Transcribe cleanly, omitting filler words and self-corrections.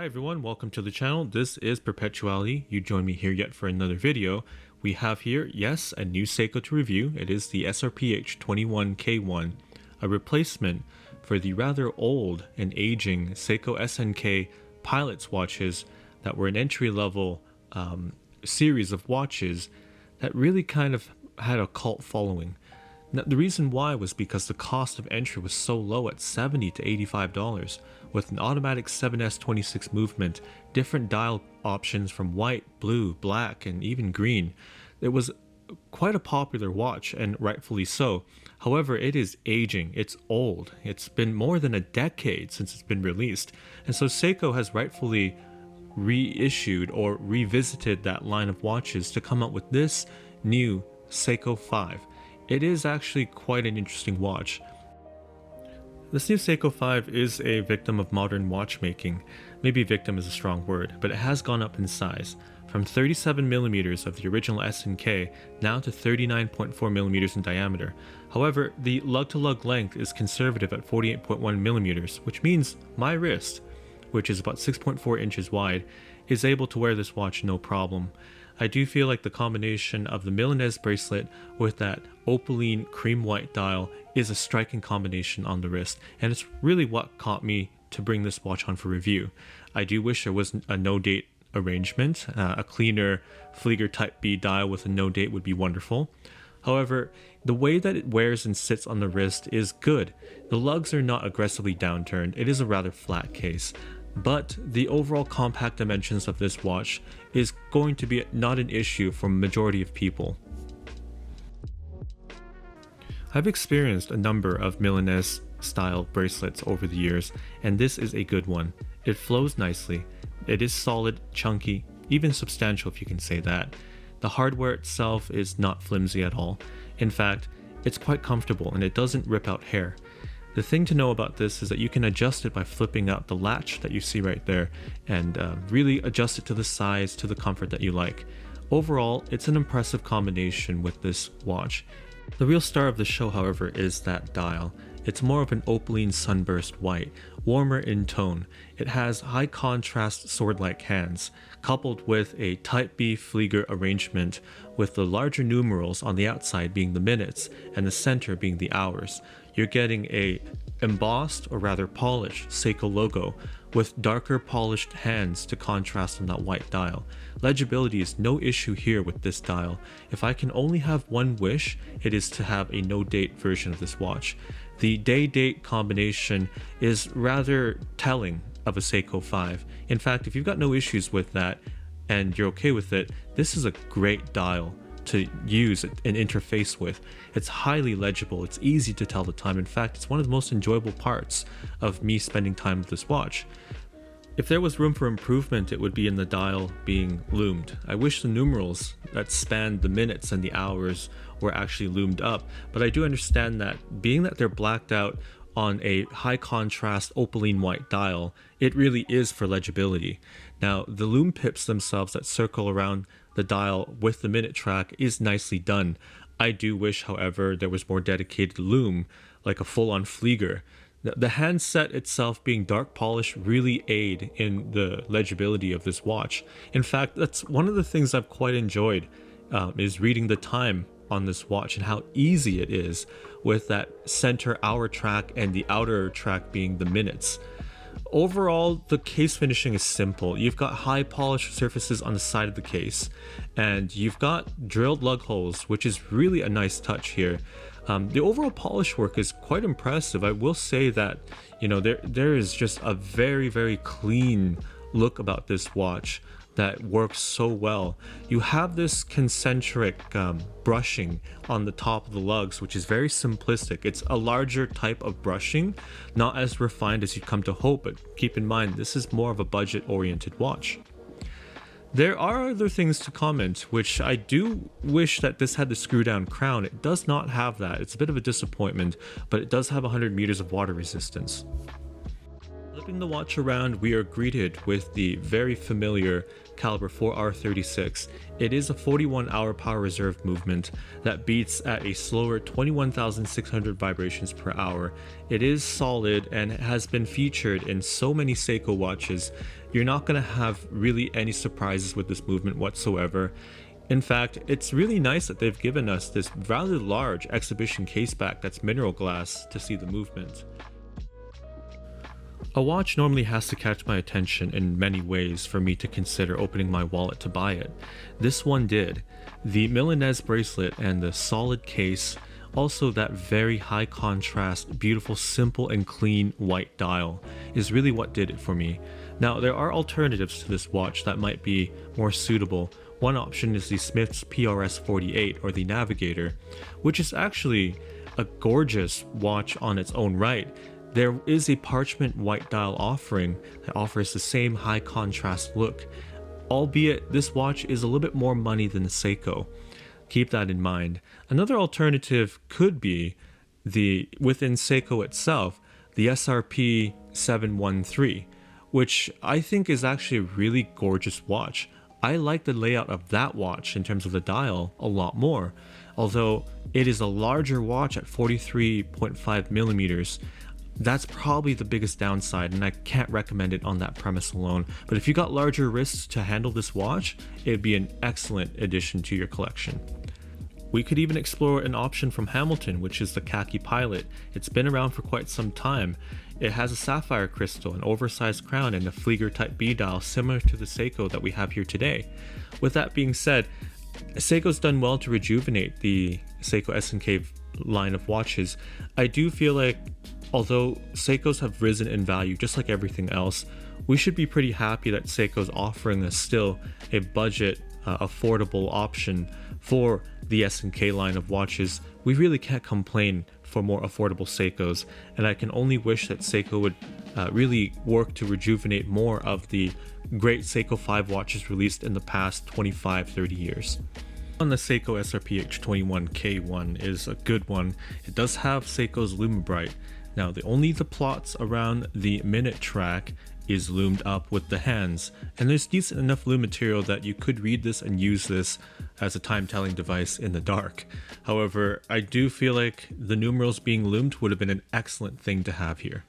everyone, welcome to the channel. This is Perpetuality. You join me here yet for another video. We have here, yes, a new Seiko to review. It is the SRPH21K1, a replacement for the rather old and aging Seiko SNK Pilot's watches that were an entry-level series of watches that really kind of had a cult following. Now, the reason why was because the cost of entry was so low at $70 to $85, with an automatic 7S26 movement, different dial options from white, blue, black, and even green. It was quite a popular watch, and rightfully so. However, it is aging, it's old, it's been more than a decade since it's been released, and so Seiko has rightfully reissued or revisited that line of watches to come up with this new Seiko 5. It is actually quite an interesting watch. This new Seiko 5 is a victim of modern watchmaking. Maybe victim is a strong word, but it has gone up in size, from 37mm of the original SNK now to 39.4mm in diameter. However, the lug-to-lug length is conservative at 48.1mm, which means my wrist, which is about 6.4 inches wide, is able to wear this watch no problem. I do feel like the combination of the Milanese bracelet with that opaline cream white dial is a striking combination on the wrist, and it's really what caught me to bring this watch on for review. I do wish there was a no date arrangement. A cleaner Flieger Type B dial with a no date would be wonderful. However, the way that it wears and sits on the wrist is good. The lugs are not aggressively downturned. It is a rather flat case. But the overall compact dimensions of this watch is going to be not an issue for a majority of people. I've experienced a number of Milanese style bracelets over the years, and this is a good one. It flows nicely, it is solid, chunky, even substantial if you can say that. The hardware itself is not flimsy at all. In fact, it's quite comfortable and it doesn't rip out hair. The thing to know about this is that you can adjust it by flipping out the latch that you see right there and really adjust it to the size, to the comfort that you like. Overall, it's an impressive combination with this watch. The real star of the show, however, is that dial. It's more of an opaline sunburst white, warmer in tone. It has high contrast sword-like hands, coupled with a Type B Flieger arrangement with the larger numerals on the outside being the minutes and the center being the hours. You're getting a embossed, or rather polished, Seiko logo with darker polished hands to contrast on that white dial. Legibility is no issue here with this dial. If I can only have one wish, it is to have a no-date version of this watch. The day-date combination is rather telling of a Seiko 5. In fact, if you've got no issues with that and you're okay with it, this is a great dial to use and interface with. It's highly legible, it's easy to tell the time. In fact, it's one of the most enjoyable parts of me spending time with this watch. If there was room for improvement, it would be in the dial being loomed. I wish the numerals that spanned the minutes and the hours were actually loomed up, but I do understand that being that they're blacked out on a high contrast opaline white dial, it really is for legibility. Now, the loom pips themselves that circle around the dial with the minute track is nicely done. I do wish, however, there was more dedicated loom, like a full-on Flieger. The handset itself being dark polished really aid in the legibility of this watch. In fact, that's one of the things I've quite enjoyed, is reading the time on this watch and how easy it is with that center hour track and the outer track being the minutes. Overall, the case finishing is simple. You've got high polished surfaces on the side of the case, and you've got drilled lug holes, which is really a nice touch here. The overall polish work is quite impressive. I will say that, you know, there is just a very, very clean look about this watch that works so well. You have this concentric brushing on the top of the lugs, which is very simplistic. It's a larger type of brushing, not as refined as you'd come to hope, but keep in mind, this is more of a budget-oriented watch. There are other things to comment, which I do wish that this had the screw-down crown. It does not have that. It's a bit of a disappointment, but it does have 100 meters of water resistance. Flipping the watch around, we are greeted with the very familiar caliber 4R36. It is a 41-hour power reserve movement that beats at a slower 21,600 vibrations per hour. It is solid and has been featured in so many Seiko watches. You're not going to have really any surprises with this movement whatsoever. In fact, it's really nice that they've given us this rather large exhibition caseback that's mineral glass to see the movement. A watch normally has to catch my attention in many ways for me to consider opening my wallet to buy it. This one did. The Milanese bracelet and the solid case, also that very high contrast, beautiful, simple and clean white dial is really what did it for me. Now there are alternatives to this watch that might be more suitable. One option is the Smith's PRS-48 or the Navigator, which is actually a gorgeous watch on its own right. There is a parchment white dial offering that offers the same high contrast look, albeit this watch is a little bit more money than the Seiko. Keep that in mind. Another alternative could be within Seiko itself, the SRP21K1, which I think is actually a really gorgeous watch. I like the layout of that watch in terms of the dial a lot more, although it is a larger watch at 43.5 millimeters. That's probably the biggest downside, and I can't recommend it on that premise alone. But if you got larger wrists to handle this watch, it'd be an excellent addition to your collection. We could even explore an option from Hamilton, which is the Khaki Pilot. It's been around for quite some time. It has a sapphire crystal, an oversized crown, and a Flieger Type B dial similar to the Seiko that we have here today. With that being said, Seiko's done well to rejuvenate the Seiko S&K line of watches. I do feel like although Seikos have risen in value just like everything else, we should be pretty happy that Seiko's offering us still a budget, affordable option for the S&K line of watches. We really can't complain for more affordable Seikos, and I can only wish that Seiko would really work to rejuvenate more of the great Seiko 5 watches released in the past 25-30 years. On the Seiko SRPH21K1 is a good one. It does have Seiko's Lume Bright. Now, only the plots around the minute track is loomed up with the hands, and there's decent enough lume material that you could read this and use this as a time-telling device in the dark. However, I do feel like the numerals being loomed would have been an excellent thing to have here.